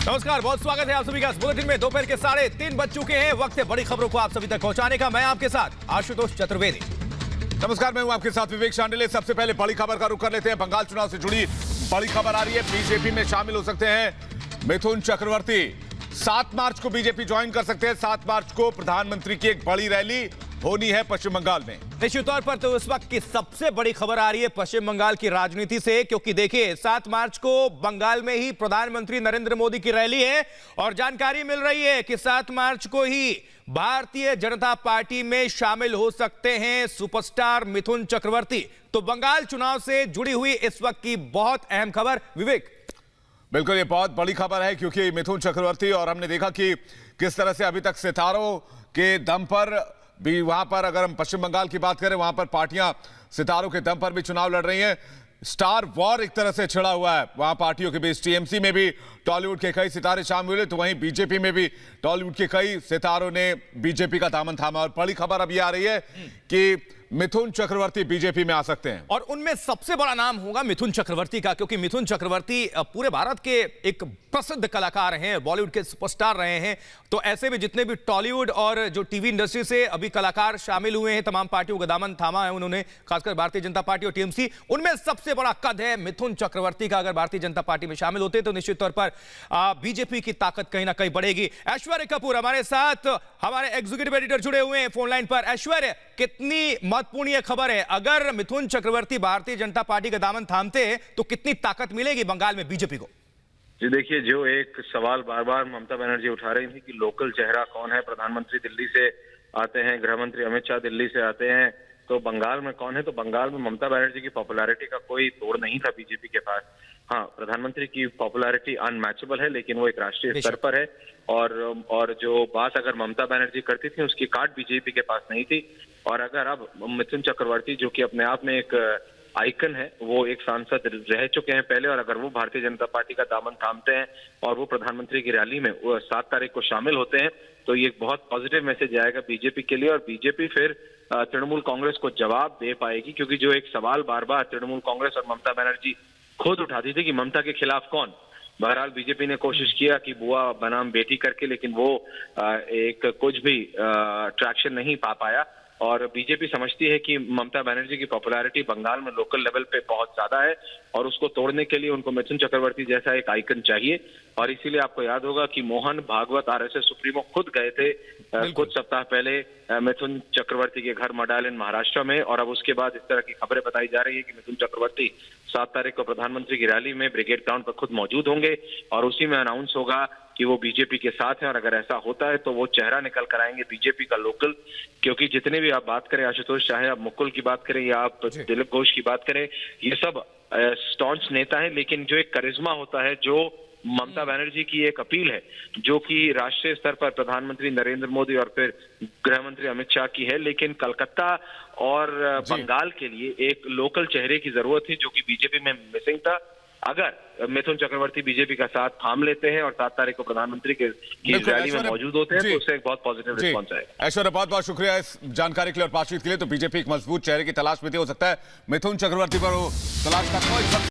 नमस्कार, बहुत स्वागत है आप सभी का इस बुलेटिन में। दोपहर के 3:30 बज चुके हैं। वक्त है बड़ी खबरों को आप सभी तक पहुंचाने का। मैं आपके साथ आशुतोष चतुर्वेदी। नमस्कार, मैं हूं आपके साथ विवेक शांडिल्य। सबसे पहले बड़ी खबर का रुख कर लेते हैं। बंगाल चुनाव से जुड़ी बड़ी खबर आ रही है। बीजेपी में शामिल हो सकते हैं मिथुन चक्रवर्ती। 7 मार्च को बीजेपी ज्वाइन कर सकते हैं। 7 मार्च को प्रधानमंत्री की एक बड़ी रैली होनी है पश्चिम बंगाल में। निश्चित तौर पर तो इस वक्त की सबसे बड़ी खबर आ रही है पश्चिम बंगाल की राजनीति से, क्योंकि देखिए 7 मार्च को बंगाल में ही प्रधानमंत्री नरेंद्र मोदी की रैली है और जानकारी मिल रही है कि 7 मार्च को ही भारतीय जनता पार्टी में शामिल हो सकते हैं सुपरस्टार मिथुन चक्रवर्ती। तो बंगाल चुनाव से जुड़ी हुई इस वक्त की बहुत अहम खबर। विवेक, बिल्कुल, ये बहुत बड़ी खबर है क्योंकि मिथुन चक्रवर्ती, और हमने देखा कि किस तरह से अभी तक सितारों के दम पर भी वहां पर, अगर हम पश्चिम बंगाल की बात करें, वहां पर पार्टियां सितारों के दम पर भी चुनाव लड़ रही हैं। स्टार वॉर एक तरह से छिड़ा हुआ है वहां पार्टियों के बीच। टीएमसी में भी टॉलीवुड के कई सितारे शामिल हुए, तो वहीं बीजेपी में भी टॉलीवुड के कई सितारों ने बीजेपी का दामन थामा। और बड़ी खबर अभी आ रही है कि मिथुन चक्रवर्ती बीजेपी में आ सकते हैं, और उनमें सबसे बड़ा नाम होगा मिथुन चक्रवर्ती का, क्योंकि मिथुन चक्रवर्ती पूरे भारत के एक प्रसिद्ध कलाकार हैं, बॉलीवुड के सुपरस्टार रहे हैं। तो ऐसे में जितने भी टॉलीवुड और जो टीवी इंडस्ट्री से अभी कलाकार शामिल हुए हैं, तमाम पार्टियों का दामन थामा है उन्होंने, खासकर भारतीय जनता पार्टी और टीएमसी, उनमें सबसे बड़ा कद है मिथुन चक्रवर्ती का। अगर भारतीय जनता पार्टी में शामिल होते तो निश्चित तौर पर बीजेपी की ताकत कहीं ना कहीं बढ़ेगी। ऐश्वर्य कपूर हमारे साथ, हमारे एग्जीक्यूटिव एडिटर जुड़े हुए हैं फोन लाइन पर। ऐश्वर्य, कितनी महत्वपूर्ण यह खबर है? अगर मिथुन चक्रवर्ती भारतीय जनता पार्टी का दामन थामते हैं तो कितनी ताकत मिलेगी बंगाल में बीजेपी को? जी देखिए, जो एक सवाल बार बार ममता बनर्जी उठा रही थी कि लोकल चेहरा कौन है, प्रधानमंत्री दिल्ली से आते हैं, गृह मंत्री अमित शाह दिल्ली से आते हैं, तो बंगाल में कौन है? तो बंगाल में ममता बनर्जी की पॉपुलैरिटी का कोई तोड़ नहीं था बीजेपी के पास। हाँ, प्रधानमंत्री की पॉपुलैरिटी अनमैचेबल है, लेकिन वो एक राष्ट्रीय स्तर पर है। और जो बात अगर ममता बनर्जी करती थी उसकी कार्ड बीजेपी के पास नहीं थी। और अगर अब मिथुन चक्रवर्ती, जो कि अपने आप में एक आइकन है, वो एक सांसद रह चुके हैं पहले, और अगर वो भारतीय जनता पार्टी का दामन थामते हैं और वो प्रधानमंत्री की रैली में 7 तारीख को शामिल होते हैं, तो ये एक बहुत पॉजिटिव मैसेज आएगा बीजेपी के लिए। और बीजेपी फिर तृणमूल कांग्रेस को जवाब दे पाएगी, क्योंकि जो एक सवाल बार बार तृणमूल कांग्रेस और ममता बनर्जी खुद उठाती थी कि ममता के खिलाफ कौन। बहरहाल बीजेपी ने कोशिश किया कि बुआ बनाम बेटी करके, लेकिन वो एक कुछ भी ट्रैक्शन नहीं पा पाया। और बीजेपी समझती है कि ममता बनर्जी की पॉपुलैरिटी बंगाल में लोकल लेवल पे बहुत ज्यादा है, और उसको तोड़ने के लिए उनको मिथुन चक्रवर्ती जैसा एक आइकन चाहिए। और इसीलिए आपको याद होगा कि मोहन भागवत आरएसएस सुप्रीमो खुद गए थे कुछ सप्ताह पहले मिथुन चक्रवर्ती के घर मडालन महाराष्ट्र में। और अब उसके बाद इस तरह की खबरें बताई जा रही है कि मिथुन चक्रवर्ती 7 तारीख को प्रधानमंत्री की रैली में ब्रिगेड ग्राउंड पर खुद मौजूद होंगे, और उसी में अनाउंस होगा कि वो बीजेपी के साथ हैं। और अगर ऐसा होता है तो वो चेहरा निकल कर आएंगे बीजेपी का लोकल। क्योंकि जितने भी आप बात करें आशुतोष, चाहे आप मुकुल की बात करें या आप दिलीप घोष की बात करें, ये सब स्टॉन्च नेता है, लेकिन जो एक करिश्मा होता है, जो ममता बनर्जी की एक अपील है, जो कि राष्ट्रीय स्तर पर प्रधानमंत्री नरेंद्र मोदी और फिर गृह मंत्री अमित शाह की है, लेकिन कलकत्ता और बंगाल के लिए एक लोकल चेहरे की जरूरत थी, जो कि बीजेपी में मिसिंग था। अगर मिथुन चक्रवर्ती बीजेपी का साथ थाम लेते हैं और 7 तारीख को प्रधानमंत्री की रैली में मौजूद होते हैं, तो उससे एक बहुत पॉजिटिव रिस्पॉन्स आएगा। ऐश्वर्य, बहुत बहुत शुक्रिया इस जानकारी के लिए और बातचीत के लिए। तो बीजेपी एक मजबूत चेहरे की तलाश में थी, हो सकता है मिथुन चक्रवर्ती पर वो तलाश का कोई